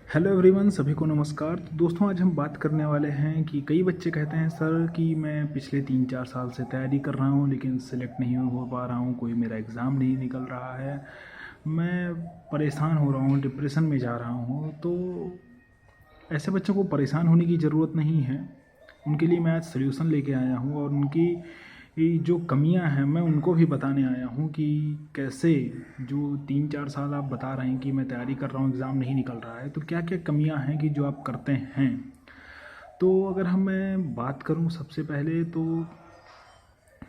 Hello everyone, सभी को नमस्कार। तो दोस्तों, आज हम बात करने वाले हैं कि कई बच्चे कहते हैं सर कि मैं पिछले 3-4 साल से तैयारी कर रहा हूँ लेकिन सिलेक्ट नहीं हो पा रहा हूँ, कोई मेरा एग्ज़ाम नहीं निकल रहा है, मैं परेशान हो रहा हूँ, डिप्रेशन में जा रहा हूँ। तो ऐसे बच्चों को परेशान होने की ज़रूरत नहीं है। उनके लिए मैं आज सॉल्यूशन लेके आया हूँ और उनकी ये जो कमियां हैं मैं उनको भी बताने आया हूँ कि कैसे जो 3-4 साल आप बता रहे हैं कि मैं तैयारी कर रहा हूँ, एग्ज़ाम नहीं निकल रहा है, तो क्या क्या कमियां हैं कि जो आप करते हैं। तो अगर मैं बात करूँ सबसे पहले तो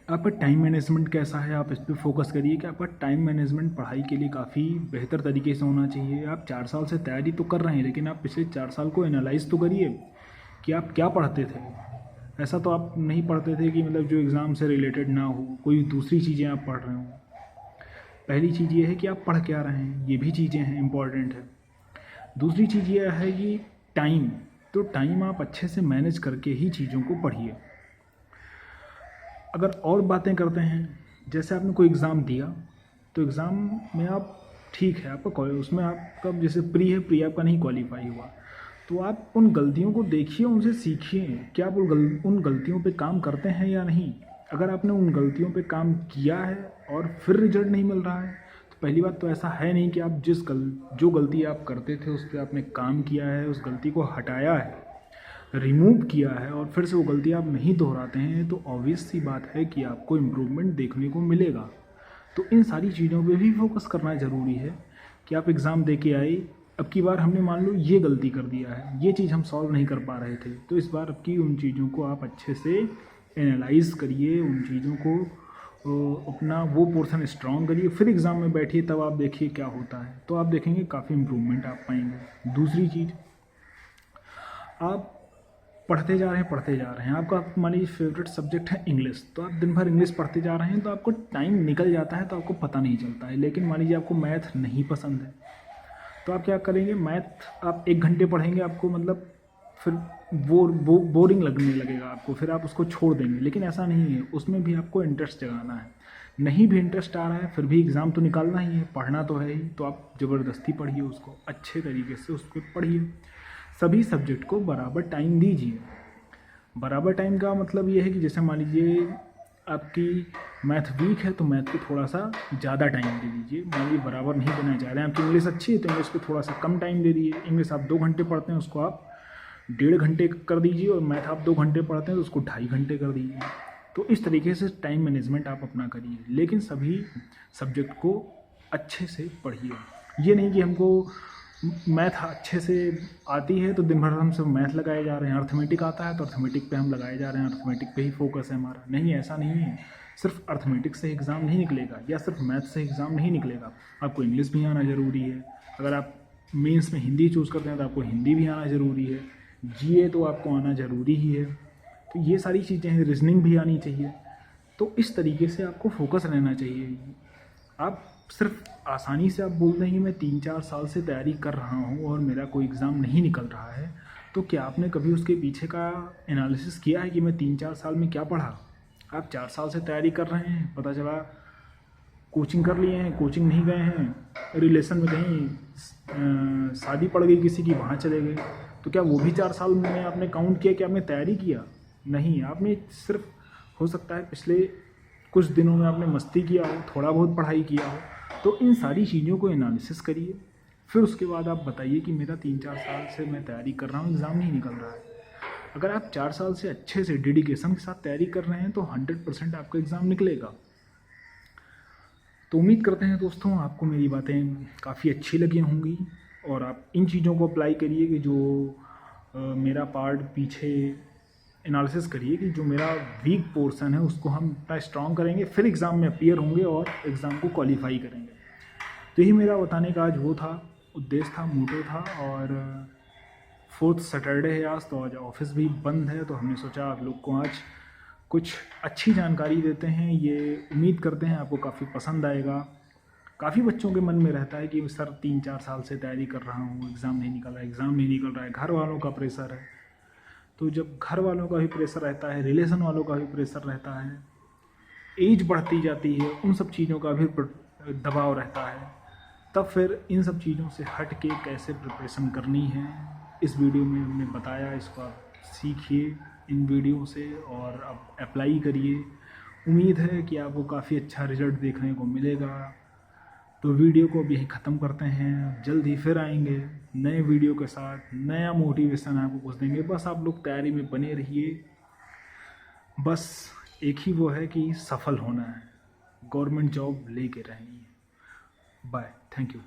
आपका टाइम मैनेजमेंट कैसा है, आप इस पर फोकस करिए कि आपका टाइम मैनेजमेंट पढ़ाई के लिए काफ़ी बेहतर तरीके से होना चाहिए। आप 4 साल से तैयारी तो कर रहे हैं लेकिन आप पिछले 4 साल को एनालाइज तो करिए कि आप क्या पढ़ते थे। ऐसा तो आप नहीं पढ़ते थे कि मतलब जो एग्ज़ाम से रिलेटेड ना हो, कोई दूसरी चीज़ें आप पढ़ रहे हो। पहली चीज़ ये है कि आप पढ़ क्या रहे हैं, ये भी चीज़ें हैं, इम्पॉर्टेंट है। दूसरी चीज़ ये है कि टाइम, तो टाइम आप अच्छे से मैनेज करके ही चीज़ों को पढ़िए। अगर और बातें करते हैं, जैसे आपने कोई एग्ज़ाम दिया तो एग्ज़ाम में आप ठीक है, आपका उसमें आपका जैसे प्री है, प्री आपका नहीं क्वालिफाई हुआ, तो आप उन गलतियों को देखिए, उनसे सीखिए कि आप उन गलतियों पे काम करते हैं या नहीं। अगर आपने उन गलतियों पे काम किया है और फिर रिजल्ट नहीं मिल रहा है, तो पहली बात तो ऐसा है नहीं कि आप जो गलती आप करते थे उस पर आपने काम किया है, उस गलती को हटाया है, रिमूव किया है और फिर से वो गलती आप नहीं दोहराते हैं, तो ऑब्वियस सी बात है कि आपको इम्प्रूवमेंट देखने को मिलेगा। तो इन सारी चीज़ों पे भी फोकस करना ज़रूरी है कि आप एग्ज़ाम दे के आए, अब की बार हमने मान लो ये गलती कर दिया है, ये चीज़ हम सॉल्व नहीं कर पा रहे थे, तो इस बार अब की उन चीज़ों को आप अच्छे से एनालाइज करिए, उन चीज़ों को अपना वो पोर्शन स्ट्रॉन्ग करिए, फिर एग्ज़ाम में बैठिए, तब आप देखिए क्या होता है, तो आप देखेंगे काफ़ी इम्प्रूवमेंट आप पाएंगे। दूसरी चीज़, आप पढ़ते जा रहे हैं, आपका मान लीजिए फेवरेट सब्जेक्ट है इंग्लिश, तो आप दिन भर इंग्लिश पढ़ते जा रहे हैं तो आपको टाइम निकल जाता है तो आपको पता नहीं चलता है। लेकिन मान लीजिए आपको मैथ नहीं पसंद है, तो आप क्या करेंगे, मैथ आप 1 घंटे पढ़ेंगे, आपको मतलब फिर बोरिंग लगने लगेगा आपको, फिर आप उसको छोड़ देंगे। लेकिन ऐसा नहीं है, उसमें भी आपको इंटरेस्ट जगाना है। नहीं भी इंटरेस्ट आ रहा है फिर भी एग्ज़ाम तो निकालना ही है, पढ़ना तो है ही, तो आप ज़बरदस्ती पढ़िए, उसको अच्छे तरीके से उसको पढ़िए। सभी सब्जेक्ट को बराबर टाइम दीजिए। बराबर टाइम का मतलब ये है कि जैसे मान लीजिए आपकी मैथ वीक है तो मैथ को थोड़ा सा ज़्यादा टाइम दे दीजिए। मान लीजिए बराबर नहीं देना चाह रहे हैं, आपकी इंग्लिश अच्छी है तो इंग्लिश को थोड़ा सा कम टाइम दे दीजिए। इंग्लिश आप 2 घंटे पढ़ते हैं उसको आप 1.5 घंटे कर दीजिए, और मैथ आप 2 घंटे पढ़ते हैं तो उसको 2.5 घंटे कर दीजिए। तो इस तरीके से टाइम मैनेजमेंट आप अपना करिए, लेकिन सभी सब्जेक्ट को अच्छे से पढ़िए। ये नहीं कि हमको मैथ अच्छे से आती है तो दिन भर हम सब मैथ लगाए जा रहे हैं, अर्थमेटिक आता है तो अर्थमेटिक पे हम लगाए जा रहे हैं, अर्थमेटिक पे ही फोकस है हमारा। नहीं, ऐसा नहीं है। सिर्फ अर्थमेटिक से एग्ज़ाम नहीं निकलेगा या सिर्फ मैथ से एग्ज़ाम नहीं निकलेगा, आपको इंग्लिश भी आना ज़रूरी है। अगर आप मेंस में हिंदी चूज़ करते हैं तो आपको हिंदी भी आना ज़रूरी है, जीए तो आपको आना ज़रूरी ही है। तो ये सारी चीज़ें हैं, रीजनिंग भी आनी चाहिए। तो इस तरीके से आपको फोकस रहना चाहिए। आप सिर्फ आसानी से आप बोल रहे हैं कि मैं 3-4 साल से तैयारी कर रहा हूँ और मेरा कोई एग्ज़ाम नहीं निकल रहा है, तो क्या आपने कभी उसके पीछे का एनालिसिस किया है कि मैं 3-4 साल में क्या पढ़ा। आप 4 साल से तैयारी कर रहे हैं, पता चला कोचिंग कर लिए हैं, कोचिंग नहीं गए हैं, रिलेशन में कहीं शादी पड़ गई किसी की, वहाँ चले गए, तो क्या वो भी 4 साल में आपने काउंट किया कि आपने तैयारी किया। नहीं, आपने सिर्फ हो सकता है पिछले कुछ दिनों में आपने मस्ती किया हो, थोड़ा बहुत पढ़ाई किया हो। तो इन सारी चीज़ों को एनालिसिस करिए, फिर उसके बाद आप बताइए कि मेरा 3-4 साल से मैं तैयारी कर रहा हूँ, एग्ज़ाम नहीं निकल रहा है। अगर आप 4 साल से अच्छे से डेडिकेशन के साथ तैयारी कर रहे हैं तो 100% आपका एग्ज़ाम निकलेगा। तो उम्मीद करते हैं दोस्तों आपको मेरी बातें काफ़ी अच्छी लगी होंगी और आप इन चीज़ों को अप्लाई करिए कि जो मेरा पार्ट पीछे एनालिसिस करिए कि जो मेरा वीक पोर्शन है उसको हम इतना स्ट्रॉन्ग करेंगे, फिर एग्ज़ाम में अपीयर होंगे और एग्ज़ाम को क्वालिफाई करेंगे। तो यही मेरा बताने का आज वो था, उद्देश्य था, मोटो था। और 4th सैटरडे है आज, तो आज ऑफिस भी बंद है, तो हमने सोचा आप लोग को आज कुछ अच्छी जानकारी देते हैं। ये उम्मीद करते हैं आपको काफ़ी पसंद आएगा। काफ़ी बच्चों के मन में रहता है कि सर 3-4 साल से तैयारी कर रहा हूँ, एग्ज़ाम नहीं निकल रहा है, एग्ज़ाम नहीं निकल रहा है, घर वालों का प्रेशर है। तो जब घर वालों का भी प्रेशर रहता है, रिलेशन वालों का भी प्रेशर रहता है, एज बढ़ती जाती है, उन सब चीज़ों का भी दबाव रहता है, तब फिर इन सब चीज़ों से हट के कैसे प्रिपरेशन करनी है इस वीडियो में हमने बताया। इसको आप सीखिए इन वीडियो से और अब अप्लाई करिए। उम्मीद है कि आपको काफ़ी अच्छा रिजल्ट देखने को मिलेगा। तो वीडियो को अभी यहीं ख़त्म करते हैं, जल्द ही फिर आएंगे नए वीडियो के साथ, नया मोटिवेशन आपको कुछ देंगे। बस आप लोग तैयारी में बने रहिए। बस एक ही वो है कि सफल होना है, गवर्नमेंट जॉब लेके रहनी है। Bye, thank you.